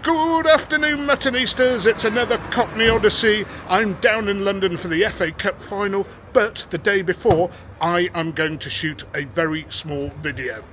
Good afternoon, Muttonistas. It's another Cockney Odyssey. I'm down in London for the FA Cup final, but the day before, I am going to shoot a very small video.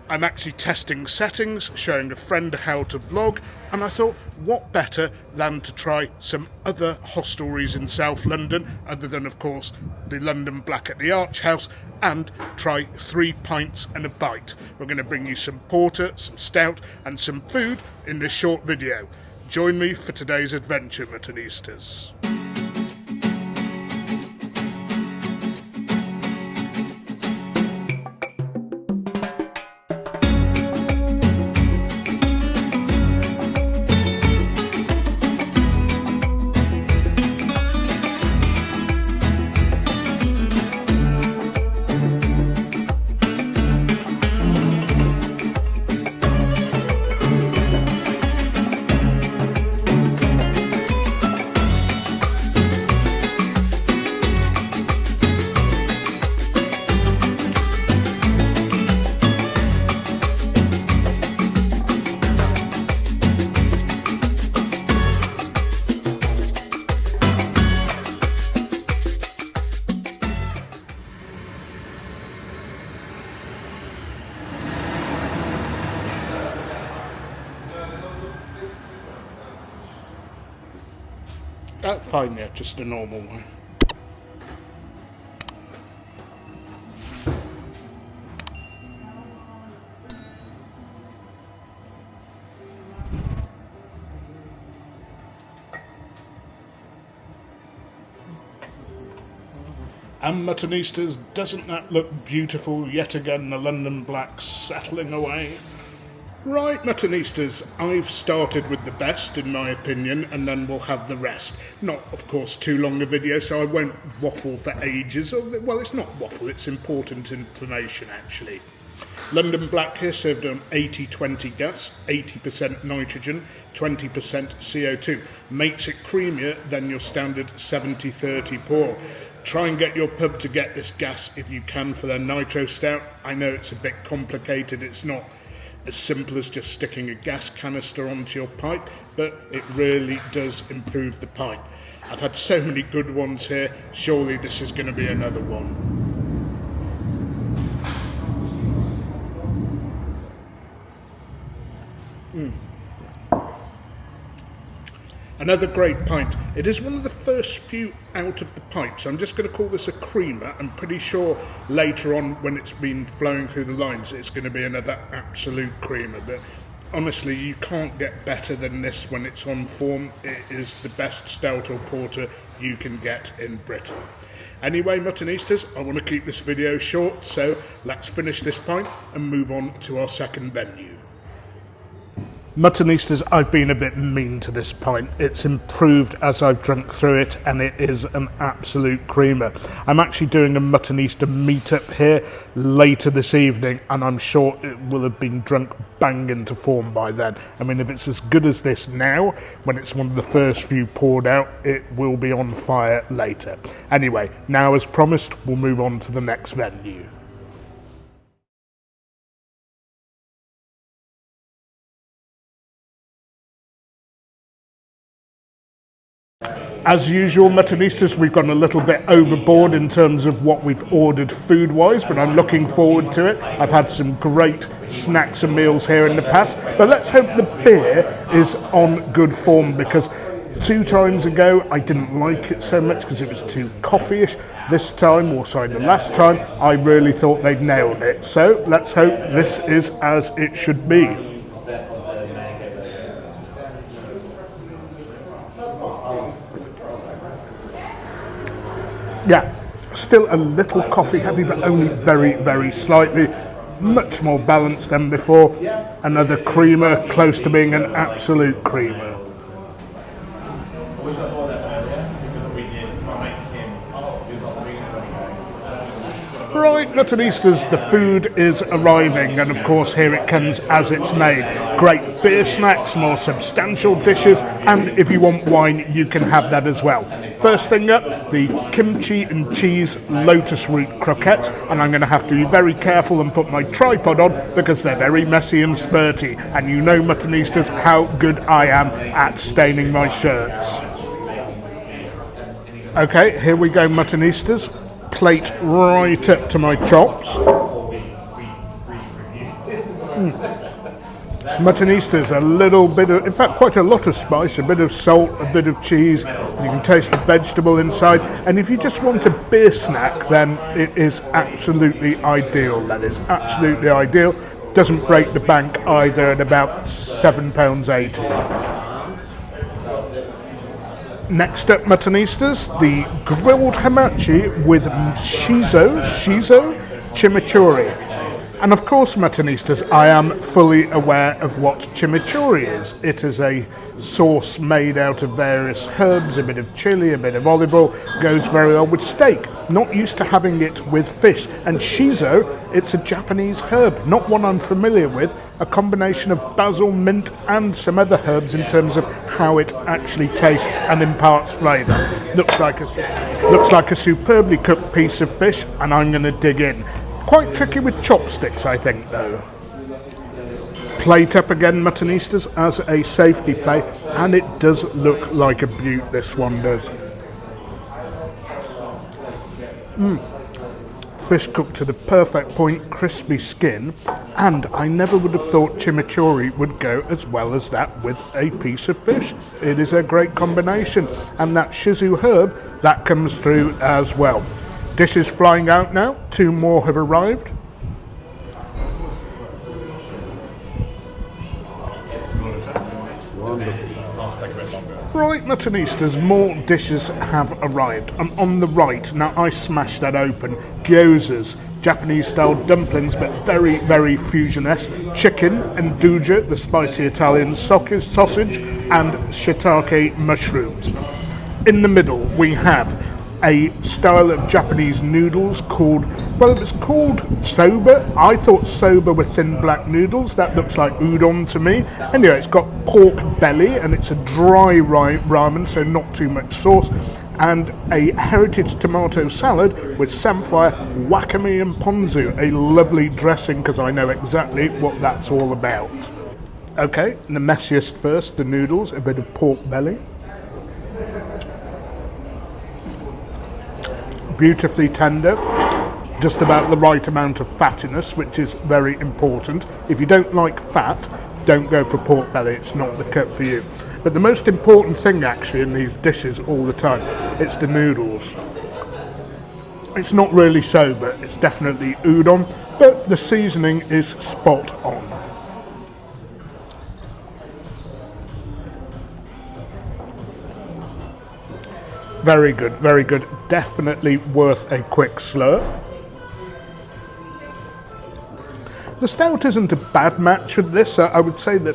I'm actually testing settings, showing a friend how to vlog, and I thought, what better than to try some other hostelries in South London, other than, of course, the London Black at the Arch House, and try 3 pints and a bite. We're going to bring you some porter, some stout, and some food in this short video. Join me for today's adventure, Muttonistas. That's fine, yeah, just a normal one. And Muttonistas, doesn't that look beautiful? Yet again, the London Black settling away. Right, Muttonistas, I've started with the best, in my opinion, and then we'll have the rest. Not, of course, too long a video, so I won't waffle for ages. Well, it's not waffle, it's important information, actually. London Black here served on 80-20 gas, 80% nitrogen, 20% CO2. Makes it creamier than your standard 70-30 pour. Try and get your pub to get this gas if you can for their nitro stout. I know it's a bit complicated, it's not as simple as just sticking a gas canister onto your pipe, but it really does improve the pint. I've had so many good ones here, surely this is going to be another one. Another great pint. It is one of the first few out of the pipes. I'm just going to call this a creamer. I'm pretty sure later on when it's been flowing through the lines it's going to be another absolute creamer. But honestly, you can't get better than this when it's on form. It is the best stout or porter you can get in Britain. Anyway, Muttonistas, I want to keep this video short, so let's finish this pint and move on to our second venue. Muttonistas, I've been a bit mean to this pint. It's improved as I've drunk through it, and it is an absolute creamer. I'm actually doing a Muttonista meetup here later this evening, and I'm sure it will have been drunk bang into form by then. I mean, if it's as good as this now, when it's one of the first few poured out, it will be on fire later. Anyway, now as promised, we'll move on to the next venue. As usual, Muttonistas, we've gone a little bit overboard in terms of what we've ordered food-wise, but I'm looking forward to it. I've had some great snacks and meals here in the past, but let's hope the beer is on good form, because 2 times ago I didn't like it so much because it was too coffee-ish. This time, or sorry, the last time, I really thought they'd nailed it. So let's hope this is as it should be. Yeah, still a little coffee heavy, but only very, very slightly. Much more balanced than before. Another creamer, close to being an absolute creamer. Right, Muttonistas, the food is arriving, and of course here it comes as it's made. Great beer snacks, more substantial dishes, and if you want wine, you can have that as well. First thing up, the kimchi and cheese lotus root croquettes, and I'm going to have to be very careful and put my tripod on because they're very messy and spurty, and you know, Muttonistas, how good I am at staining my shirts. Okay, here we go, Muttonistas. Plate right up to my chops. Muttonistas, a little bit of, in fact quite a lot of spice, a bit of salt, a bit of cheese, you can taste the vegetable inside, and if you just want a beer snack then it is absolutely ideal. That is absolutely ideal. Doesn't break the bank either at about £7.80. Next up, Muttonistas, the grilled hamachi with shiso chimichurri. And of course, Muttonistas, I am fully aware of what chimichurri is. It is a sauce made out of various herbs, a bit of chili, a bit of olive oil, goes very well with steak. Not used to having it with fish. And shiso, it's a Japanese herb, not one I'm familiar with, a combination of basil, mint and some other herbs in terms of how it actually tastes and imparts flavour. Looks like a superbly cooked piece of fish, and I'm going to dig in. Quite tricky with chopsticks, I think, though. Plate up again, Muttonistas, as a safety play, and it does look like a beaut, this one does. Fish cooked to the perfect point, crispy skin, and I never would have thought chimichurri would go as well as that with a piece of fish. It is a great combination, and that shiso herb, that comes through as well. Dishes flying out now, 2 more have arrived. Right, Muttonistas, more dishes have arrived. And on the right, now I smashed that open, gyozas, Japanese-style dumplings, but very, very fusion-esque. Chicken, nduja, the spicy Italian sausage, and shiitake mushrooms. In the middle, we have a style of Japanese noodles called, well, it was called soba. I thought soba were thin black noodles. That looks like udon to me. Anyway, it's got pork belly and it's a dry ramen, so not too much sauce, and a heritage tomato salad with samphire, wakame and ponzu. A lovely dressing, because I know exactly what that's all about. Okay, the messiest first, the noodles, a bit of pork belly. Beautifully tender, just about the right amount of fattiness, which is very important. If you don't like fat, don't go for pork belly, it's not the cut for you. But the most important thing actually in these dishes all the time, it's the noodles. It's not really soba, it's definitely udon, but the seasoning is spot on. Very good, very good. Definitely worth a quick slurp. The stout isn't a bad match with this. I would say that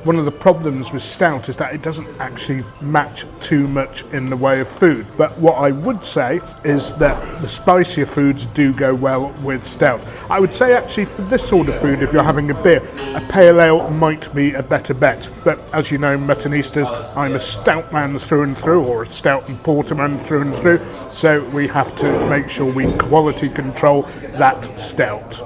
one of the problems with stout is that it doesn't actually match too much in the way of food. But what I would say is that the spicier foods do go well with stout. I would say actually for this sort of food, if you're having a beer, a pale ale might be a better bet. But as you know, Muttonistas, I'm a stout man through and through, or a stout and porter man through and through. So we have to make sure we quality control that stout.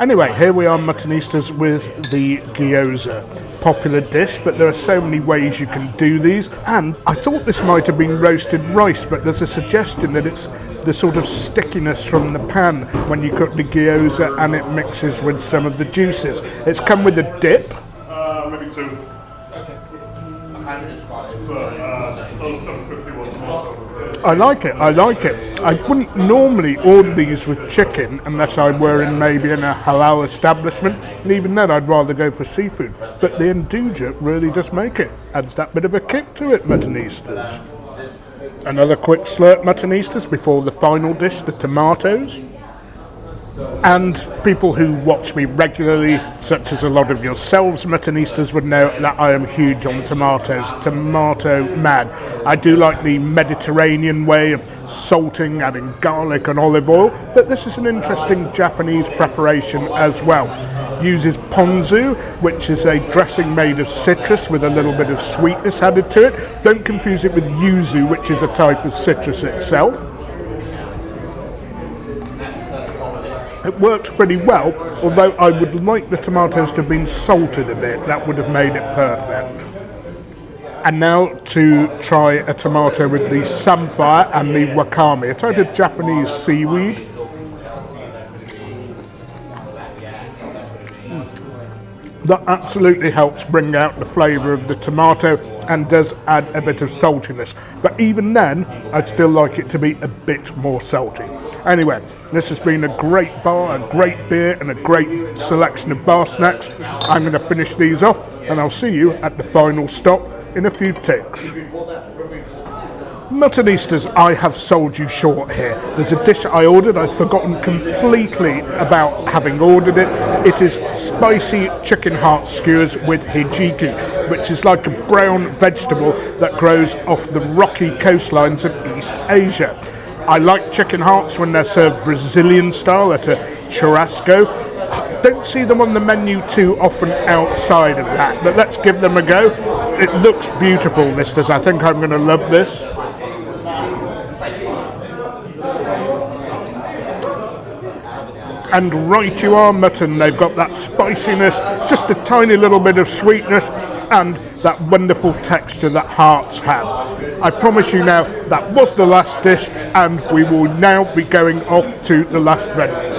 Anyway, here we are, Muttonistas, with the gyoza. Popular dish, but there are so many ways you can do these. And I thought this might have been roasted rice, but there's a suggestion that it's the sort of stickiness from the pan when you cook the gyoza and it mixes with some of the juices. It's come with a dip. Maybe 2. I like it, I like it. I wouldn't normally order these with chicken unless I were in maybe in a halal establishment, and even then I'd rather go for seafood. But the nduja really does make it, adds that bit of a kick to it, Muttonistas. Another quick slurp, Muttonistas, before the final dish, the tomatoes. And people who watch me regularly, such as a lot of yourselves, Muttonistas, would know that I am huge on tomatoes. Tomato mad. I do like the Mediterranean way of salting, adding garlic and olive oil, but this is an interesting Japanese preparation as well. Uses ponzu, which is a dressing made of citrus with a little bit of sweetness added to it. Don't confuse it with yuzu, which is a type of citrus itself. It works pretty well, although I would like the tomatoes to have been salted a bit. That would have made it perfect. And now to try a tomato with the samphire and the wakame, a type of Japanese seaweed. That absolutely helps bring out the flavour of the tomato and does add a bit of saltiness. But even then, I'd still like it to be a bit more salty. Anyway, this has been a great bar, a great beer and a great selection of bar snacks. I'm going to finish these off and I'll see you at the final stop in a few ticks. Muttonistas, I have sold you short here. There's a dish I ordered, I'd forgotten completely about having ordered it. It is spicy chicken heart skewers with hijiki, which is like a brown vegetable that grows off the rocky coastlines of East Asia. I like chicken hearts when they're served Brazilian style at a churrasco. Don't see them on the menu too often outside of that, but let's give them a go. It looks beautiful, this does. I think I'm going to love this. And right you are, mutton. They've got that spiciness, just a tiny little bit of sweetness, and that wonderful texture that hearts have. I promise you now, that was the last dish, and we will now be going off to the last venue.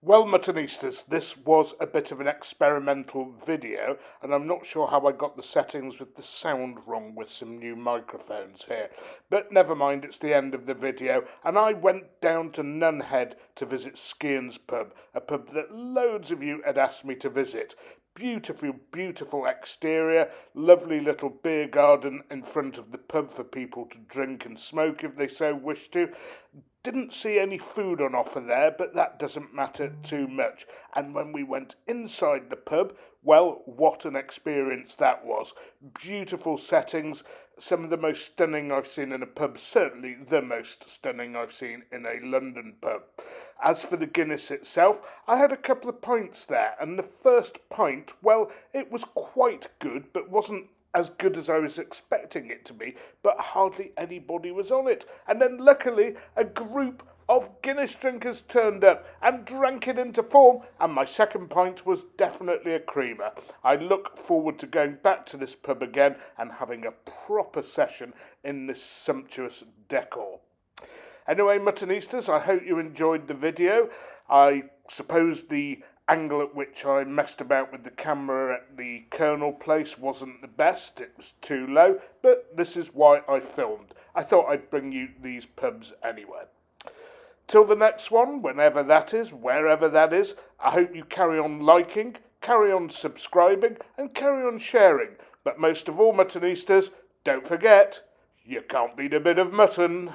Well, Muttonistas, this was a bit of an experimental video, and I'm not sure how I got the settings with the sound wrong with some new microphones here. But never mind, it's the end of the video, and I went down to Nunhead to visit Skian's pub, a pub that loads of you had asked me to visit. Beautiful, beautiful exterior, lovely little beer garden in front of the pub for people to drink and smoke if they so wish to. Didn't see any food on offer there, but that doesn't matter too much. And when we went inside the pub, well, what an experience that was. Beautiful settings, some of the most stunning I've seen in a pub, certainly the most stunning I've seen in a London pub. As for the Guinness itself, I had a couple of pints there, and the first pint, well, it was quite good, but wasn't as good as I was expecting it to be, but hardly anybody was on it. And then luckily, a group of Guinness drinkers turned up and drank it into form, and my second pint was definitely a creamer. I look forward to going back to this pub again and having a proper session in this sumptuous decor. Anyway, Muttonistas, I hope you enjoyed the video. I suppose the angle at which I messed about with the camera at the Colonel place wasn't the best. It was too low, but this is why I filmed. I thought I'd bring you these pubs anyway. Till the next one, whenever that is, wherever that is, I hope you carry on liking, carry on subscribing, and carry on sharing. But most of all, Muttonistas, don't forget, you can't beat a bit of mutton.